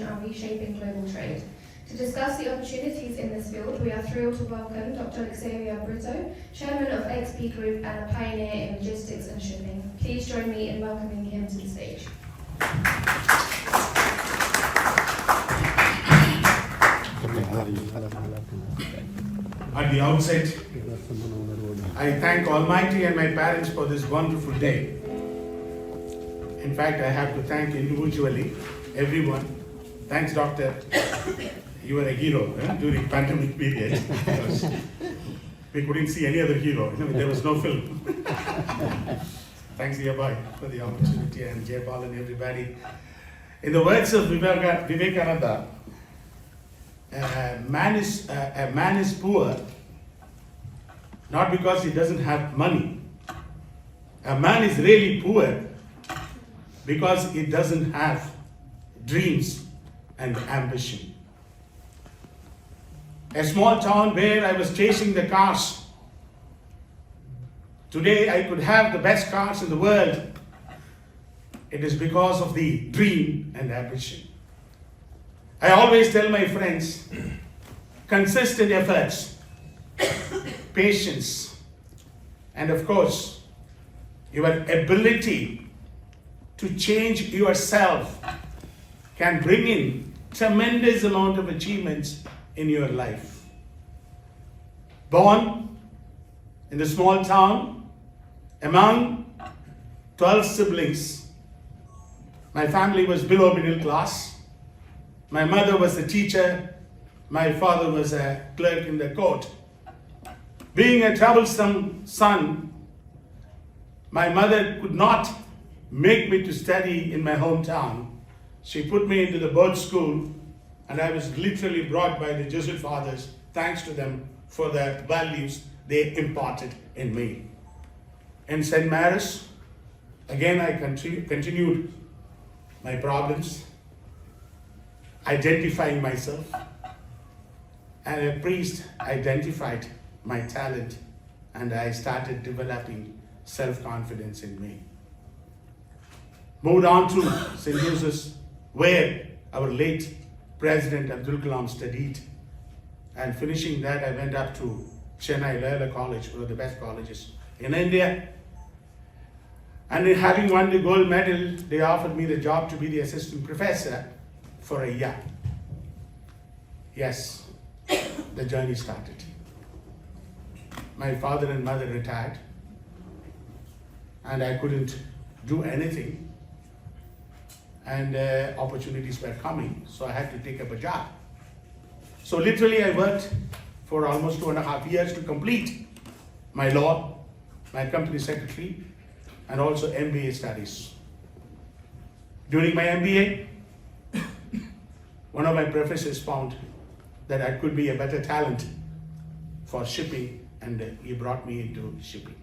and reshaping global trade. To discuss the opportunities in this field, we are thrilled to welcome Dr. Xavier Britto, Chairman of XP Group and a pioneer in logistics and shipping. Please join me in welcoming him to the stage. At the outset, I thank Almighty and my parents for this wonderful day. In fact, I have to thank individually everyone. Thanks, Doctor. You were a hero during pandemic period. We couldn't see any other hero. There was no film. Thanks, dear boy, for the opportunity, and Jaypal and everybody. In the words of Vivekananda, a man is poor not because he doesn't have money. A man is really poor because he doesn't have dreams and ambition. A small town where I was chasing the cars. Today I could have the best cars in the world. It is because of the dream and ambition. I always tell my friends, consistent efforts, patience, and of course, your ability to change yourself can bring in tremendous amount of achievements in your life. Born in a small town among 12 siblings, my family was below middle class. My mother was a teacher. My father was a clerk in the court. Being a troublesome son, my mother could not make me to study in my hometown. She put me into the board school, and I was literally brought by the Jesuit fathers. Thanks to them for the values they imparted in me. In St. Mary's, again I continued my problems, identifying myself, and a priest identified my talent, and I started developing self-confidence in me. Moved on to St. Joseph's, where our late President Abdul Kalam studied, and finishing that I went up to Chennai Loyola College, one of the best colleges in India. And in having won the gold medal, they offered me the job to be the assistant professor for a year. Yes, the journey started. My father and mother retired, and I couldn't do anything. And opportunities were coming, so I had to take up a job. So literally I worked for almost 2.5 years to complete my law, my company secretary, and also MBA studies. During my MBA, one of my professors found that I could be a better talent for shipping, and he brought me into shipping.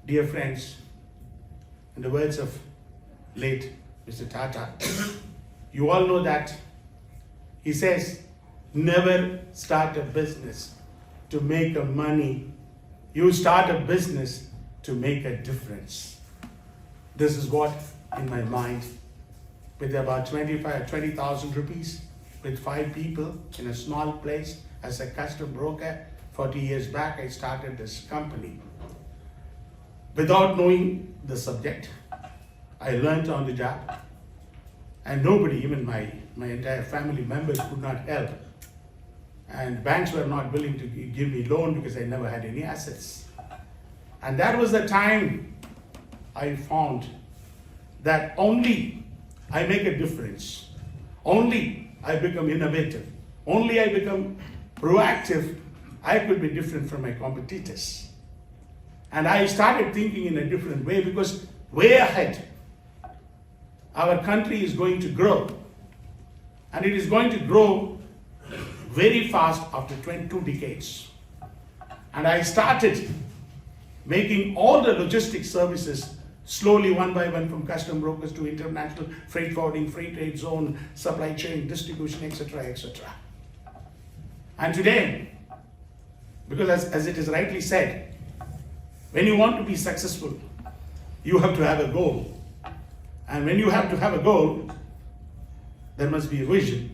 Dear friends, in the words of late Mr. Tata, you all know that he says, never start a business to make a money. You start a business to make a difference. This is what in my mind, with about 20,000 rupees, with 5 people in a small place as a custom broker. 40 years back, I started this company. Without knowing the subject, I learned on the job, and nobody, even my entire family members, could not help. And banks were not willing to give me loan because I never had any assets. And that was the time I found that only I make a difference, only I become innovative, only I become proactive, I could be different from my competitors. And I started thinking in a different way, because way ahead, our country is going to grow. And it is going to grow very fast after 22 decades. And I started making all the logistics services slowly, one by one, from custom brokers to international freight forwarding, freight trade zone, supply chain, distribution, etc., etc. And today, because as it is rightly said, when you want to be successful, you have to have a goal. And when you have to have a goal, there must be a vision.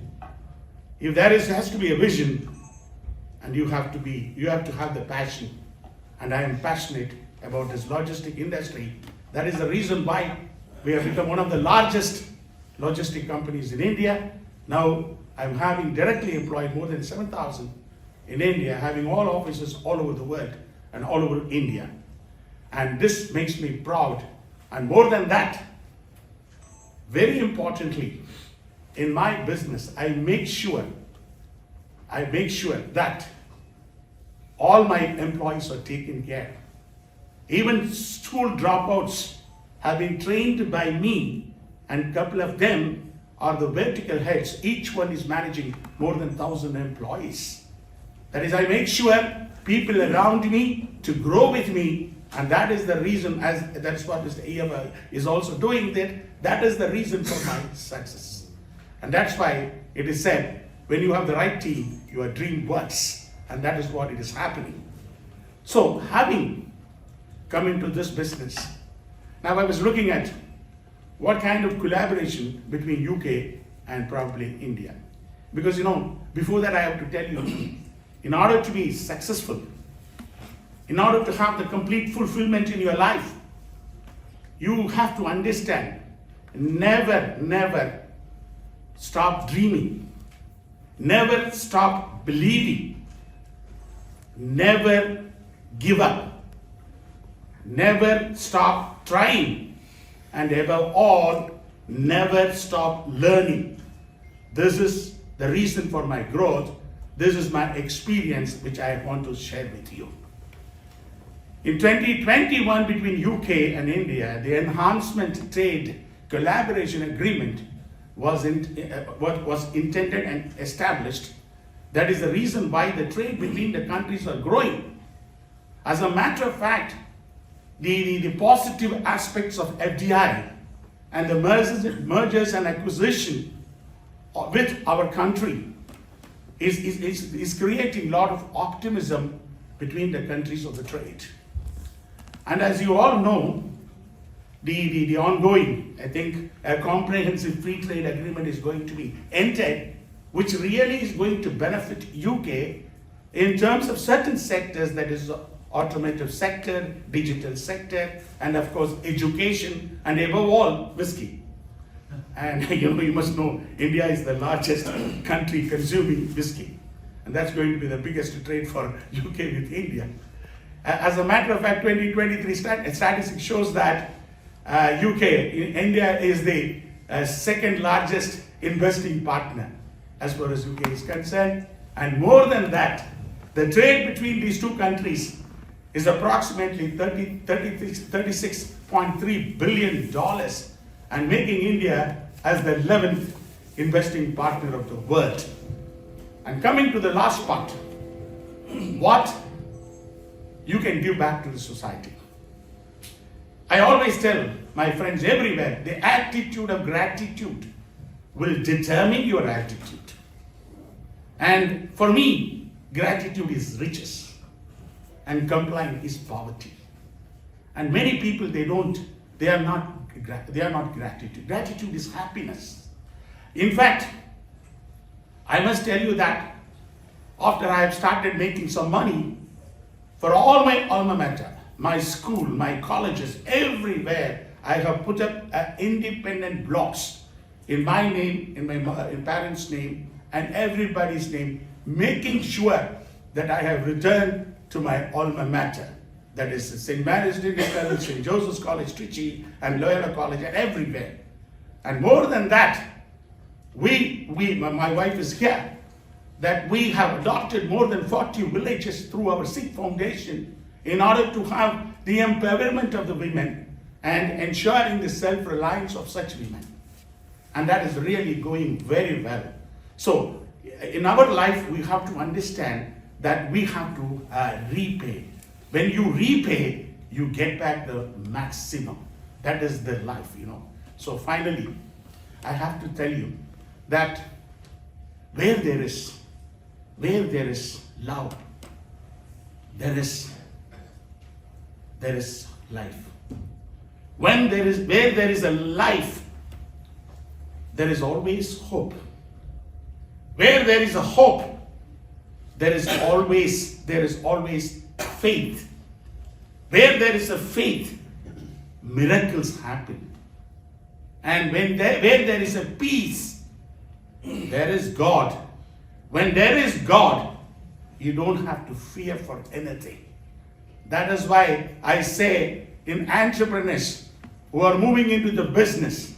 If there has to be a vision, and you have to have the passion. And I am passionate about this logistic industry. That is the reason why we have become one of the largest logistic companies in India. Now I'm having directly employed more than 7,000 in India, having all offices all over the world and all over India. And this makes me proud. And more than that, very importantly, in my business, I make sure that all my employees are taken care of. Even school dropouts have been trained by me, and a couple of them are the vertical heads. Each one is managing more than 1,000 employees. That is, I make sure people around me to grow with me, and that is the reason, that's what Mr. Iyaba is also doing, that is the reason for my success. And that's why it is said, when you have the right team, your dream works. And that is what it is happening. So, having come into this business, now I was looking at what kind of collaboration between UK and probably India. Because before that I have to tell you, in order to be successful, in order to have the complete fulfillment in your life, you have to understand, never stop dreaming. Never stop believing. Never give up. Never stop trying. And above all, never stop learning. This is the reason for my growth. This is my experience which I want to share with you. In 2021, between UK and India, the Enhancement Trade Collaboration Agreement was intended and established. That is the reason why the trade between the countries are growing. As a matter of fact, the positive aspects of FDI and the mergers and acquisition with our country is creating a lot of optimism between the countries of the trade. And as you all know, the ongoing, I think, a comprehensive free trade agreement is going to be entered, which really is going to benefit UK in terms of certain sectors, that is automotive sector, digital sector, and of course education, and above all, whiskey. And you must know, India is the largest country consuming whiskey. And that's going to be the biggest trade for UK with India. As a matter of fact, 2023 statistics shows that India is the second largest investing partner as far as UK is concerned. And more than that, the trade between these two countries is approximately $36.3 billion, and making India as the 11th investing partner of the world. And coming to the last part, what you can give back to the society. I always tell my friends everywhere, the attitude of gratitude will determine your attitude. And for me, gratitude is riches and compliance is poverty. And many people, they are not gratitude. Gratitude is happiness. In fact, I must tell you that after I have started making some money, for all my alma mater, my school, my colleges, everywhere, I have put up independent blocks in my name, in my parents' name, and everybody's name, making sure that I have returned to my alma mater. That is St. Mary's Divinity College, St. Joseph's College, Trichy, and Loyola College, and everywhere. And more than that, my wife is here, that we have adopted more than 40 villages through our Sikh Foundation in order to have the empowerment of the women and ensuring the self-reliance of such women. And that is really going very well. So in our life, we have to understand that we have to repay. When you repay, you get back the maximum. That is the life, So finally, I have to tell you that where there is love, there is life. Where there is a life, there is always hope. Where there is a hope, there is always faith. Where there is a faith, miracles happen. And where there is a peace, there is God. When there is God, you don't have to fear for anything. That is why I say in entrepreneurs who are moving into the business,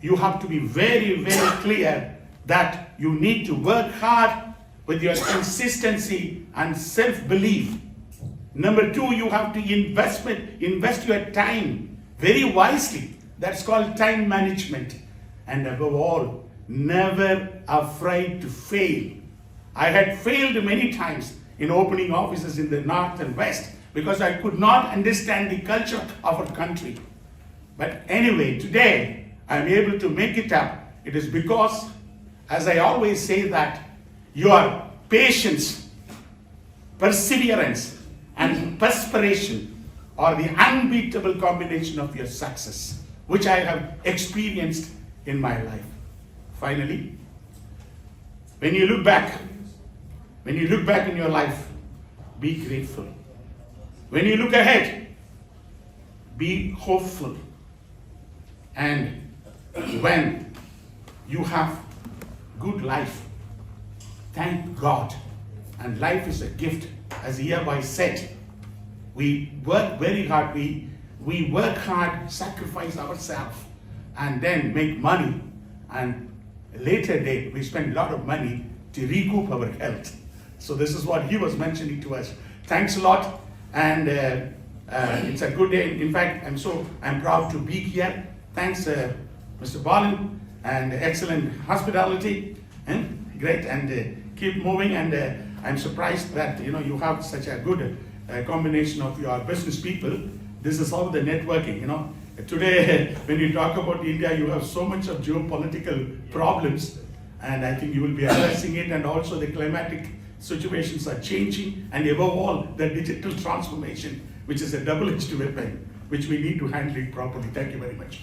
you have to be very, very clear that you need to work hard with your consistency and self-belief. Number two, you have to invest your time very wisely. That's called time management. And above all, never afraid to fail. I had failed many times in opening offices in the north and west because I could not understand the culture of our country. But anyway, today I'm able to make it up. It is because, as I always say, that your patience, perseverance, and perspiration are the unbeatable combination of your success, which I have experienced in my life. Finally, when you look back in your life, be grateful. When you look ahead, be hopeful. And when you have good life, thank God. And life is a gift. As hereby said, we work very hard. We work hard, sacrifice ourselves, and then make money. And later date, we spend a lot of money to recoup our health. So this is what he was mentioning to us. Thanks a lot, and it's a good day. In fact, I'm proud to be here. Thanks, Mr. Balan, and excellent hospitality, and great, and keep moving. And I'm surprised that you have such a good combination of your business people. This is all the networking. Today, when you talk about India, you have so much of geopolitical problems, and I think you will be addressing it. And also, the climatic situations are changing, and above all, the digital transformation, which is a double-edged weapon, which we need to handle it properly. Thank you very much.